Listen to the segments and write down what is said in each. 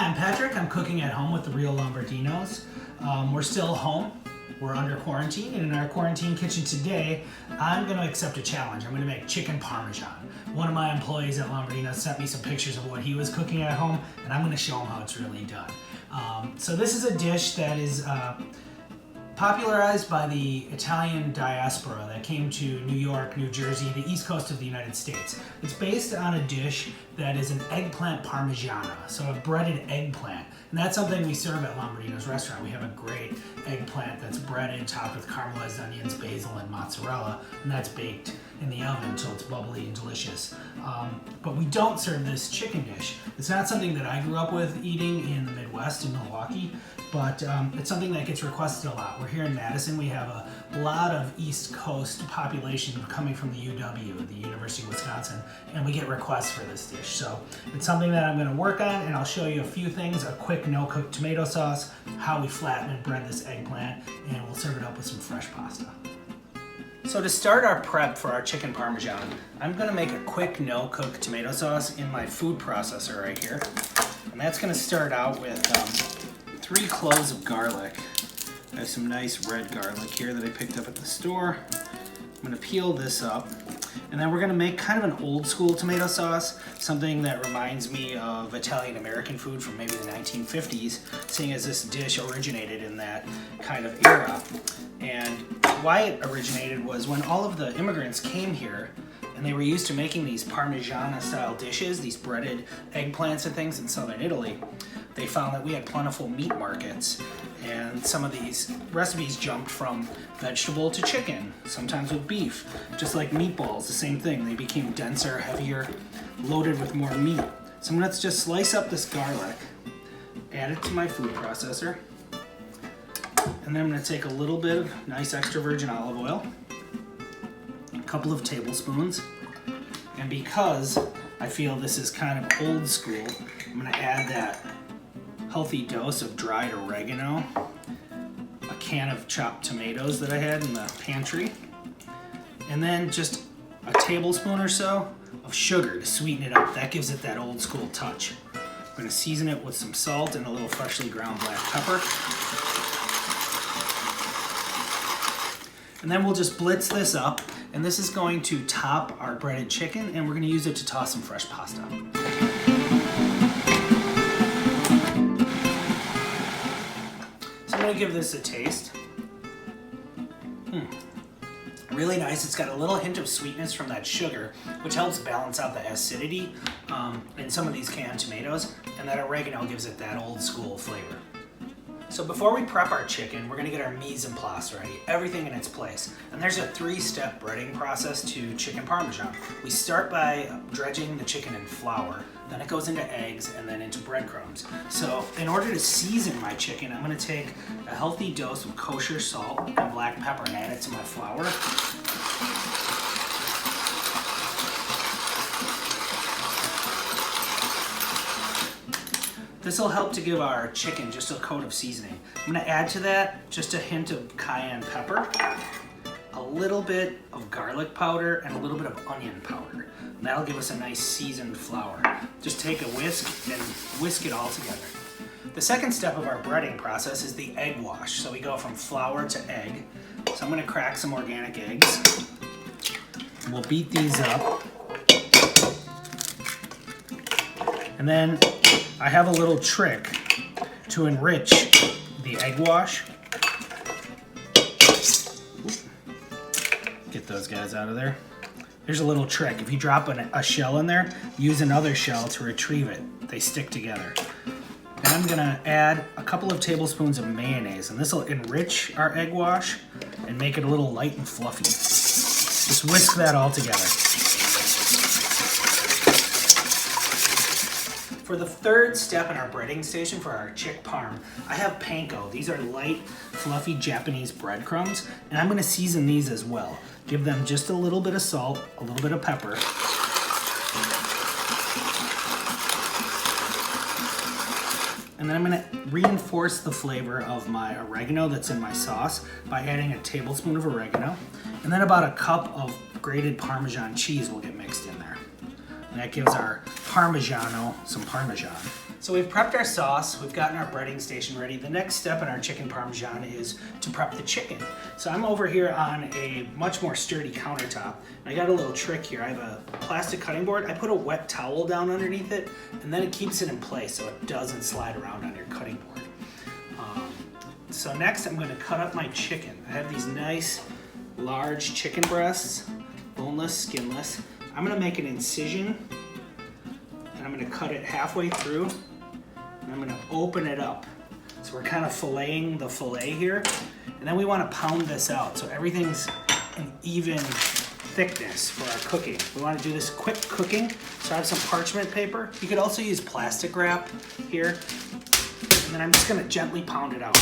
Hi, I'm Patrick. I'm cooking at home with the real Lombardinos. We're still home. We're under quarantine, and in our quarantine kitchen today, I'm going to accept a challenge. I'm going to make chicken Parmesan. One of my employees at Lombardino sent me some pictures of what he was cooking at home, and I'm going to show him how it's really done. So this is a dish that is popularized by the Italian diaspora that came to New York, New Jersey, the east coast of the United States. It's based on a dish that is an eggplant parmigiana, so a breaded eggplant. And that's something we serve at Lombardino's restaurant. We have a great eggplant that's breaded, topped with caramelized onions, basil, and mozzarella, and that's baked in the oven until it's bubbly and delicious. But we don't serve this chicken dish. It's not something that I grew up with eating in the Midwest in Milwaukee, but it's something that gets requested a lot. We're here in Madison. We have a lot of East Coast population coming from the UW, the University of Wisconsin, and we get requests for this dish. So it's something that I'm going to work on, and I'll show you a few things: a quick no-cook tomato sauce, how we flatten and bread this eggplant, and we'll serve it up with some fresh pasta. So to start our prep for our chicken Parmesan, I'm going to make a quick no-cook tomato sauce in my food processor right here. And that's going to start out with 3 cloves of garlic. I have some nice red garlic here that I picked up at the store. I'm going to peel this up. And then we're going to make kind of an old school tomato sauce, something that reminds me of Italian American food from maybe the 1950s, seeing as this dish originated in that kind of era. And why it originated was when all of the immigrants came here and they were used to making these Parmigiana style dishes, these breaded eggplants and things in southern Italy. They found that we had plentiful meat markets, and some of these recipes jumped from vegetable to chicken, sometimes with beef. Just like meatballs, the same thing. They became denser, heavier, loaded with more meat. So I'm going to just slice up this garlic, add it to my food processor, and then I'm going to take a little bit of nice extra virgin olive oil, a couple of tablespoons, and because I feel this is kind of old school, I'm going to add that healthy dose of dried oregano, a can of chopped tomatoes that I had in the pantry, and then just a tablespoon or so of sugar to sweeten it up. That gives it that old school touch. I'm going to season it with some salt and a little freshly ground black pepper. And then we'll just blitz this up, and this is going to top our breaded chicken, and we're going to use it to toss some fresh pasta. I'm going to give this a taste. Really nice. It's got a little hint of sweetness from that sugar, which helps balance out the acidity in some of these canned tomatoes, and that oregano gives it that old school flavor. So before we prep our chicken, we're going to get our mise en place ready, everything in its place. And there's a 3-step breading process to chicken Parmesan. We start by dredging the chicken in flour, then it goes into eggs, and then into breadcrumbs. So in order to season my chicken, I'm going to take a healthy dose of kosher salt and black pepper and add it to my flour. This will help to give our chicken just a coat of seasoning. I'm going to add to that just a hint of cayenne pepper, a little bit of garlic powder, and a little bit of onion powder. And that'll give us a nice seasoned flour. Just take a whisk and whisk it all together. The second step of our breading process is the egg wash. So we go from flour to egg. So I'm going to crack some organic eggs. We'll beat these up. And then I have a little trick to enrich the egg wash. Get those guys out of there. Here's a little trick. If you drop a shell in there, use another shell to retrieve it. They stick together. Then I'm gonna add a couple of tablespoons of mayonnaise, and this will enrich our egg wash and make it a little light and fluffy. Just whisk that all together. For the third step in our breading station for our chick parm, I have panko. These are light, fluffy Japanese breadcrumbs, and I'm going to season these as well. Give them just a little bit of salt, a little bit of pepper. And then I'm going to reinforce the flavor of my oregano that's in my sauce by adding a tablespoon of oregano, and then about a cup of grated Parmesan cheese will get mixed in there. And that gives our Parmigiano some Parmesan. So we've prepped our sauce, we've gotten our breading station ready. The next step in our chicken Parmesan is to prep the chicken. So I'm over here on a much more sturdy countertop. I got a little trick here. I have a plastic cutting board. I put a wet towel down underneath it, and then it keeps it in place so it doesn't slide around on your cutting board. So next I'm gonna cut up my chicken. I have these nice large chicken breasts, boneless, skinless. I'm gonna make an incision, and I'm gonna cut it halfway through, and I'm gonna open it up. So we're kind of filleting the fillet here, and then we wanna pound this out so everything's an even thickness for our cooking. We wanna do this quick cooking, so I have some parchment paper. You could also use plastic wrap here, and then I'm just gonna gently pound it out.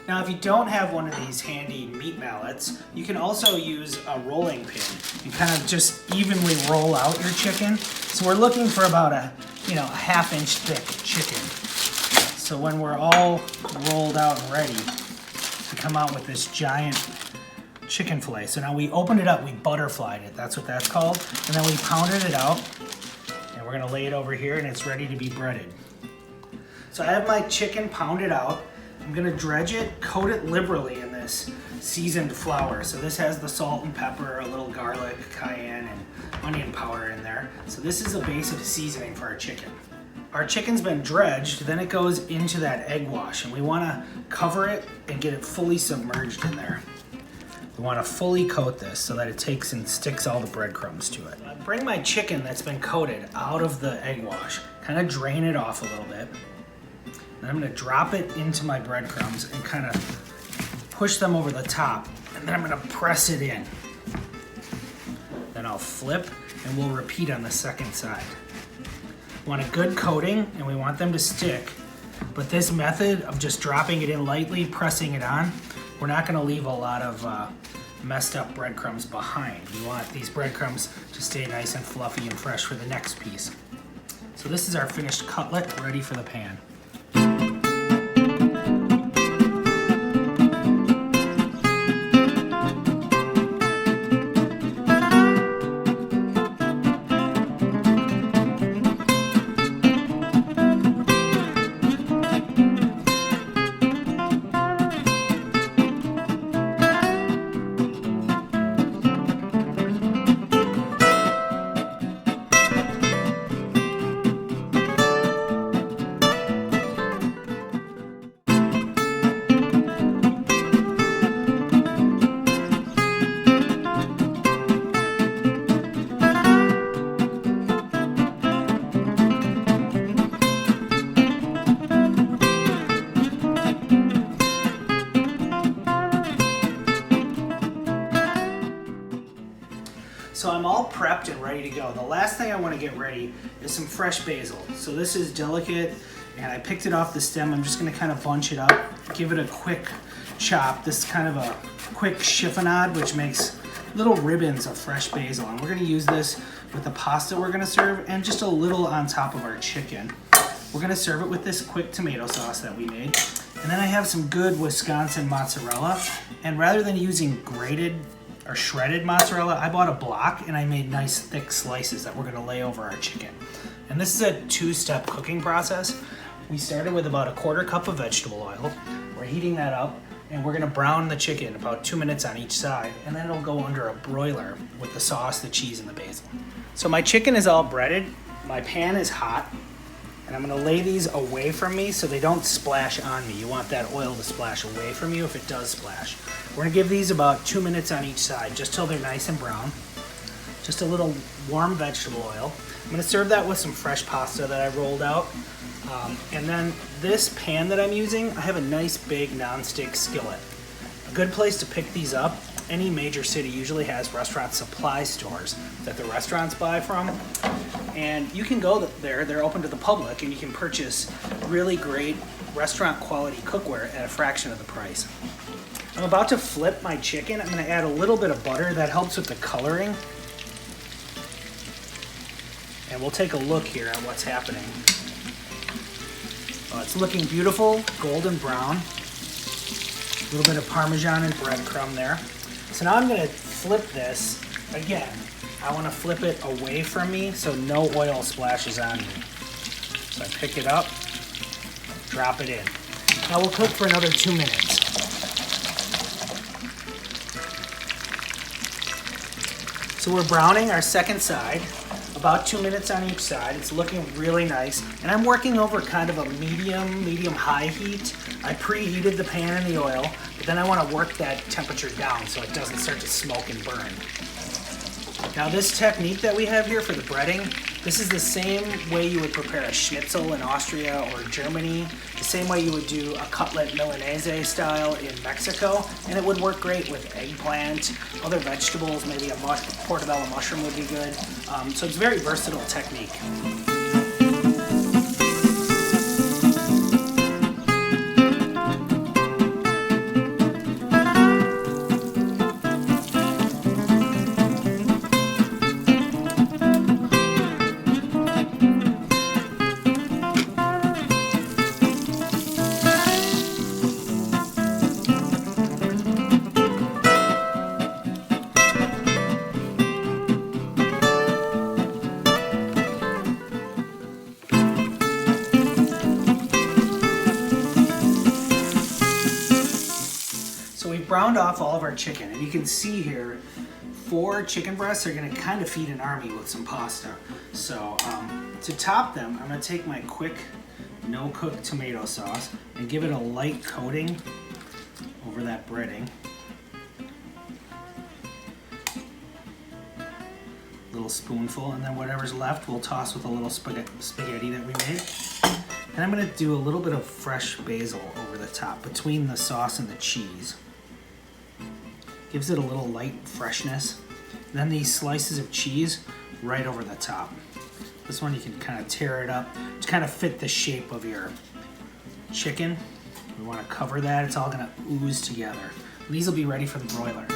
Now, if you don't have one of these handy meat mallets, you can also use a rolling pin and kind of just evenly roll out your chicken. So we're looking for about a half-inch thick chicken. So when we're all rolled out and ready, we come out with this giant chicken fillet. So now we opened it up, we butterflied it, that's what that's called. And then we pounded it out, and we're gonna lay it over here, and it's ready to be breaded. So I have my chicken pounded out. I'm gonna dredge it, coat it liberally in this seasoned flour. So this has the salt and pepper, a little garlic, cayenne, and onion powder in there. So this is the base of seasoning for our chicken. Our chicken's been dredged, then it goes into that egg wash, and we wanna cover it and get it fully submerged in there. We wanna fully coat this so that it takes and sticks all the breadcrumbs to it. I bring my chicken that's been coated out of the egg wash, kind of drain it off a little bit. And I'm gonna drop it into my breadcrumbs and kind of push them over the top, and then I'm gonna press it in. Then I'll flip, and we'll repeat on the second side. We want a good coating, and we want them to stick, but this method of just dropping it in lightly, pressing it on, we're not gonna leave a lot of messed up breadcrumbs behind. We want these breadcrumbs to stay nice and fluffy and fresh for the next piece. So this is our finished cutlet, ready for the pan. So I'm all prepped and ready to go. The last thing I want to get ready is some fresh basil. So this is delicate, and I picked it off the stem. I'm just going to kind of bunch it up, give it a quick chop. This is kind of a quick chiffonade, which makes little ribbons of fresh basil. And we're going to use this with the pasta we're going to serve, and just a little on top of our chicken. We're going to serve it with this quick tomato sauce that we made. And then I have some good Wisconsin mozzarella. And rather than using grated or shredded mozzarella, I bought a block, and I made nice thick slices that we're gonna lay over our chicken. And this is a two-step cooking process. We started with about a quarter cup of vegetable oil. We're heating that up, and we're gonna brown the chicken about 2 minutes on each side, and then it'll go under a broiler with the sauce, the cheese, and the basil. So my chicken is all breaded, my pan is hot, and I'm gonna lay these away from me so they don't splash on me. You want that oil to splash away from you if it does splash. We're gonna give these about 2 minutes on each side, just till they're nice and brown. Just a little warm vegetable oil. I'm gonna serve that with some fresh pasta that I rolled out. And then this pan that I'm using, I have a nice big nonstick skillet. A good place to pick these up, any major city usually has restaurant supply stores that the restaurants buy from. And you can go there, they're open to the public, and you can purchase really great restaurant quality cookware at a fraction of the price. I'm about to flip my chicken. I'm gonna add a little bit of butter that helps with the coloring. And we'll take a look here at what's happening. Oh, it's looking beautiful, golden brown. A little bit of Parmesan and breadcrumb there. So now I'm gonna flip this. Again, I wanna flip it away from me so no oil splashes on me. So I pick it up, drop it in. Now we'll cook for another 2 minutes. So we're browning our second side, about 2 minutes on each side. It's looking really nice. And I'm working over kind of a medium-high heat. I preheated the pan and the oil, but then I want to work that temperature down so it doesn't start to smoke and burn. Now this technique that we have here for the breading, this is the same way you would prepare a schnitzel in Austria or Germany, the same way you would do a cutlet Milanese style in Mexico, and it would work great with eggplant, other vegetables, maybe a portobello mushroom would be good. So it's a very versatile technique. Browned off all of our chicken, and you can see here 4 chicken breasts are going to kind of feed an army with some pasta. So to top them, I'm going to take my quick no-cook tomato sauce and give it a light coating over that breading. Little spoonful, and then whatever's left we'll toss with a little spaghetti that we made. And I'm going to do a little bit of fresh basil over the top between the sauce and the cheese. Gives it a little light freshness. And then these slices of cheese right over the top. This one you can kind of tear it up to kind of fit the shape of your chicken. We want to cover that. It's all going to ooze together. And these will be ready for the broiler.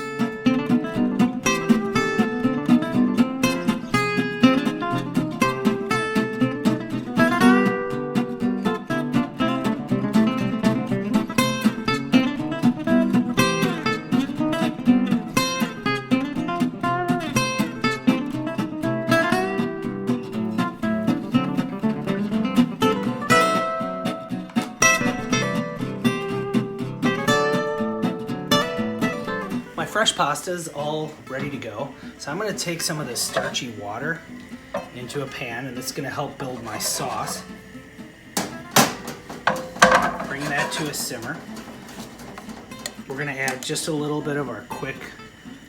My fresh pasta is all ready to go. So I'm going to take some of this starchy water into a pan, and it's going to help build my sauce. Bring that to a simmer. We're going to add just a little bit of our quick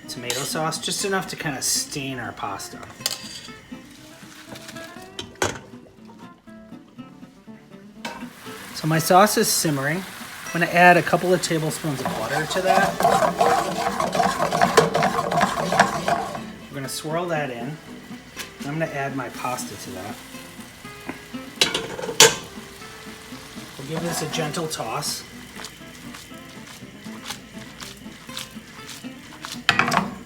tomato sauce, just enough to kind of stain our pasta. So my sauce is simmering. I'm going to add a couple of tablespoons of butter to that. We're going to swirl that in. I'm going to add my pasta to that. We'll give this a gentle toss.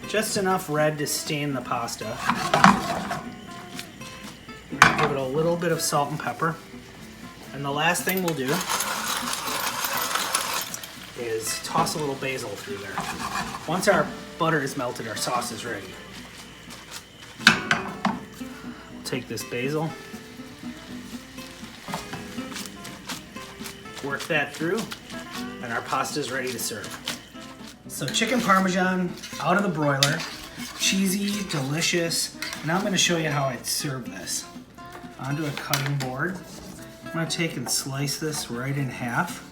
Just enough red to stain the pasta. We're going to give it a little bit of salt and pepper. And the last thing we'll do is toss a little basil through there. Once our butter is melted, our sauce is ready. We'll take this basil, work that through, and our pasta is ready to serve. So chicken Parmesan out of the broiler, cheesy, delicious. And now I'm going to show you how I'd serve this. Onto a cutting board. I'm going to take and slice this right in half.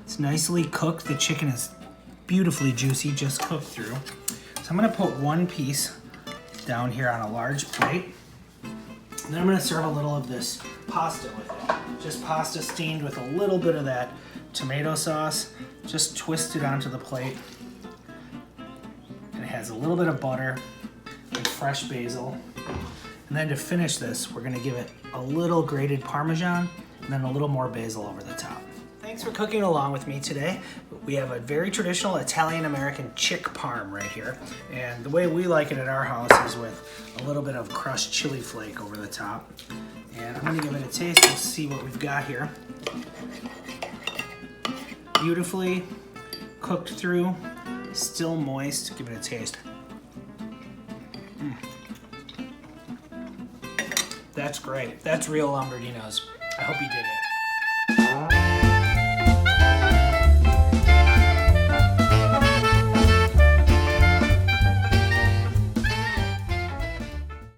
It's nicely cooked. The chicken is beautifully juicy, just cooked through. So I'm going to put one piece down here on a large plate. And then I'm going to serve a little of this pasta with it. Just pasta stained with a little bit of that tomato sauce. Just twist it onto the plate. And it has a little bit of butter and fresh basil. And then to finish this, we're going to give it a little grated Parmesan and then a little more basil over the top. Thanks for cooking along with me today. We have a very traditional Italian-American chick parm right here. And the way we like it at our house is with a little bit of crushed chili flake over the top. And I'm gonna give it a taste. We'll see what we've got here. Beautifully cooked through, still moist. Give it a taste. That's great. That's real Lombardino's. I hope you did it.